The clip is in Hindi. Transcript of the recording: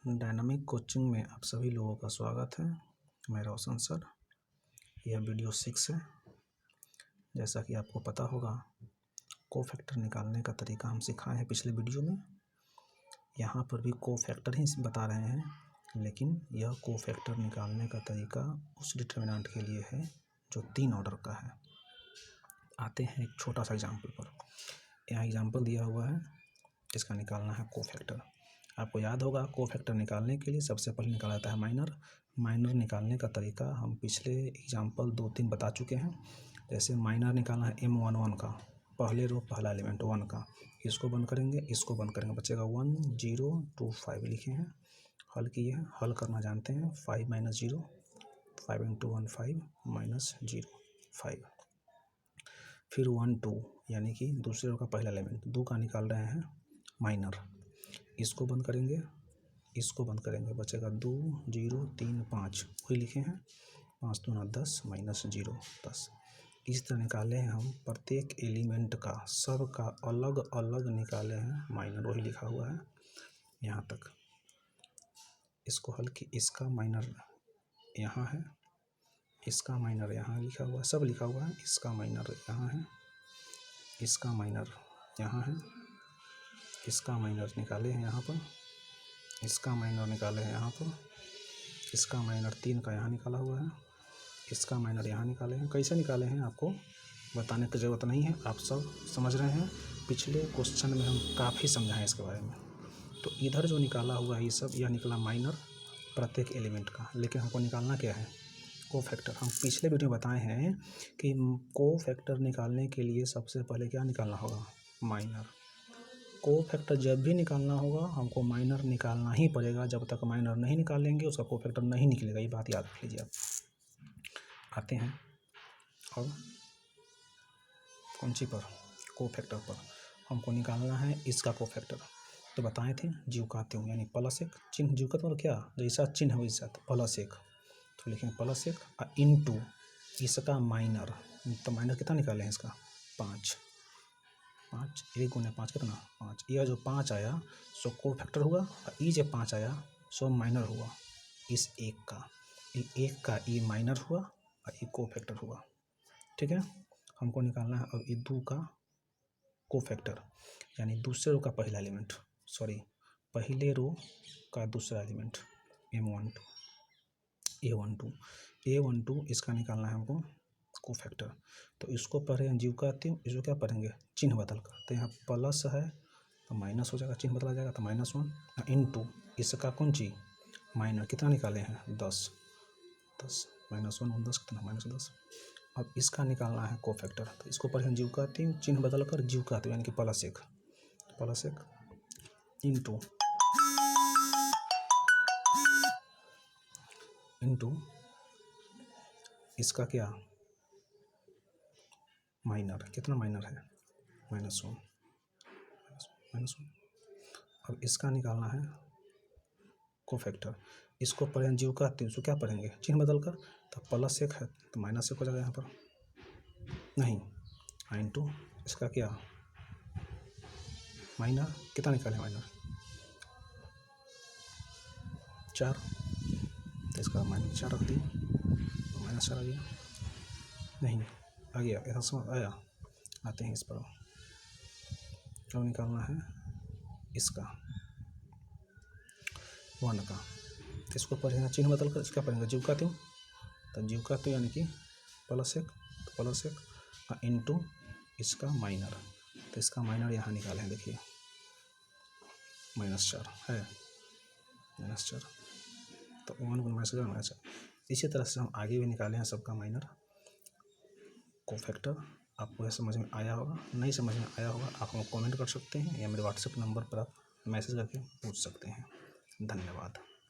डायनामिक कोचिंग में आप सभी लोगों का स्वागत है। मैं रोशन सर। यह वीडियो 6 है। जैसा कि आपको पता होगा, कोफैक्टर निकालने का तरीका हम सिखाए हैं पिछले वीडियो में। यहाँ पर भी कोफैक्टर ही बता रहे हैं, लेकिन यह कोफैक्टर निकालने का तरीका उस डिटरमिनेंट के लिए है जो 3 ऑर्डर का है। आते हैं एक छोटा सा एग्जाम्पल पर। यहाँ एग्जाम्पल दिया हुआ है, इसका निकालना है कोफैक्टर। आपको याद होगा, कोफैक्टर निकालने के लिए सबसे पहले निकाला जाता है माइनर निकालने का तरीका हम पिछले एग्जाम्पल 2-3 बता चुके हैं। जैसे माइनर निकालना है M11 का, पहले रो पहला एलिमेंट 1 का, इसको बंद करेंगे, इसको बंद करेंगे, बचेगा 1 0 2 5 लिखे हैं। हल किए हैं, हल करना जानते हैं। 5 - 0 5 × 1 5 -0 5। फिर 1 2 यानी कि दूसरे रो का पहला एलिमेंट 2 का निकाल रहे हैं माइनर, इसको बंद करेंगे, इसको बंद करेंगे, बचेगा 2 0 3 5 वही लिखे हैं। 5 दूना 10 -0 10। इस तरह निकाले हैं हम प्रत्येक एलिमेंट का, सब का अलग अलग निकाले हैं माइनर, वही लिखा हुआ है यहाँ तक। इसको हल की, इसका माइनर यहाँ है, इसका माइनर यहाँ लिखा हुआ है, सब लिखा हुआ है। इसका माइनर यहाँ है, इसका माइनर यहाँ है, इसका माइनर निकाले हैं यहाँ पर, इसका माइनर निकाले हैं यहाँ पर, इसका माइनर 3 का यहाँ निकाला हुआ है, इसका माइनर यहाँ निकाले हैं। कैसे निकाले हैं आपको बताने की ज़रूरत नहीं है, आप सब समझ रहे हैं। पिछले क्वेश्चन में हम काफ़ी समझाएं इसके बारे में। तो इधर जो निकाला हुआ है ये सब, यह निकला माइनर प्रत्येक एलिमेंट का, लेकिन हमको निकालना क्या है? कोफैक्टर। हम पिछले वीडियो में बताए हैं कि कोफैक्टर निकालने के लिए सबसे पहले क्या निकालना होगा? माइनर। कोफैक्टर जब भी निकालना होगा हमको माइनर निकालना ही पड़ेगा। जब तक माइनर नहीं निकालेंगे उसका कोफैक्टर नहीं निकलेगा, ये बात याद रख लीजिए आप। आते हैं और कौन सी पर? कोफैक्टर पर। हमको निकालना है इसका कोफैक्टर। तो बताए थे ज्योकात्यों यानी +1 चिन्ह, ज्योकात्यों और क्या जैसा चिन्ह है वैसा +1, तो लिखेंगे +1 और इनटू इसका माइनर। तो माइनर कितना निकाले हैं इसका? 5 1 × 5 कितना? 5। यह जो 5 आया सो कोफैक्टर हुआ, और ये जो 5 आया सो माइनर हुआ। इस 1 का, ये 1 का ये माइनर हुआ और ये कोफैक्टर हुआ। ठीक है, हमको निकालना है अब ये 2 का कोफैक्टर, यानी दूसरे रो का पहला एलिमेंट, सॉरी पहले रो का दूसरा एलिमेंट A12 इसका निकालना है हमको कोफैक्टर। तो इसको पढ़ें ज्योकात्यों, इसको क्या पढ़ेंगे? चिन्ह बदल कर। तो यहाँ प्लस है तो माइनस हो जाएगा, चिन्ह बदला जाएगा तो -1 इनटू इसका कौन चीज? माइनर। कितना निकाले हैं? 10 -1 10 कितना? -10। अब इसका निकालना है कोफैक्टर, तो इसको पढ़ें ज्योकात्यों, चिन्ह बदल कर ज्योकात्यों यानी कि +1 इनटू इसका क्या? माइनर। कितना माइनर है? -1। अब इसका निकालना है कोफैक्टर, इसको पढ़ें ज्योकात्यों, इसको क्या पढ़ेंगे? चिन्ह बदल कर। तो +1 है तो -1 हो जाएगा यहाँ पर, नहीं इनटू इसका क्या? माइनर। कितना निकाले? माइनर 4, तो इसका -4 रख दिए, -4 आ गया, नहीं आ गया, ऐसा समझ आया। आते हैं इस पर। अब निकालना है इसका 1 का, तो इसको पढ़ेंगे चिन्ह बदल कर, इसका पढ़ेंगे ज्योकात्यों। तो ज्योकात्यों यानी कि +1 और इनटू इसका माइनर। तो इसका माइनर यहाँ निकाले हैं, देखिए -4 है, -4 तो 1 -4। इसी तरह से हम आगे भी निकाले हैं सबका माइनर कोफैक्टर। आपको यह समझ में आया होगा, नहीं समझ में आया होगा आप हमको कमेंट कर सकते हैं या मेरे व्हाट्सएप नंबर पर आप मैसेज करके पूछ सकते हैं। धन्यवाद।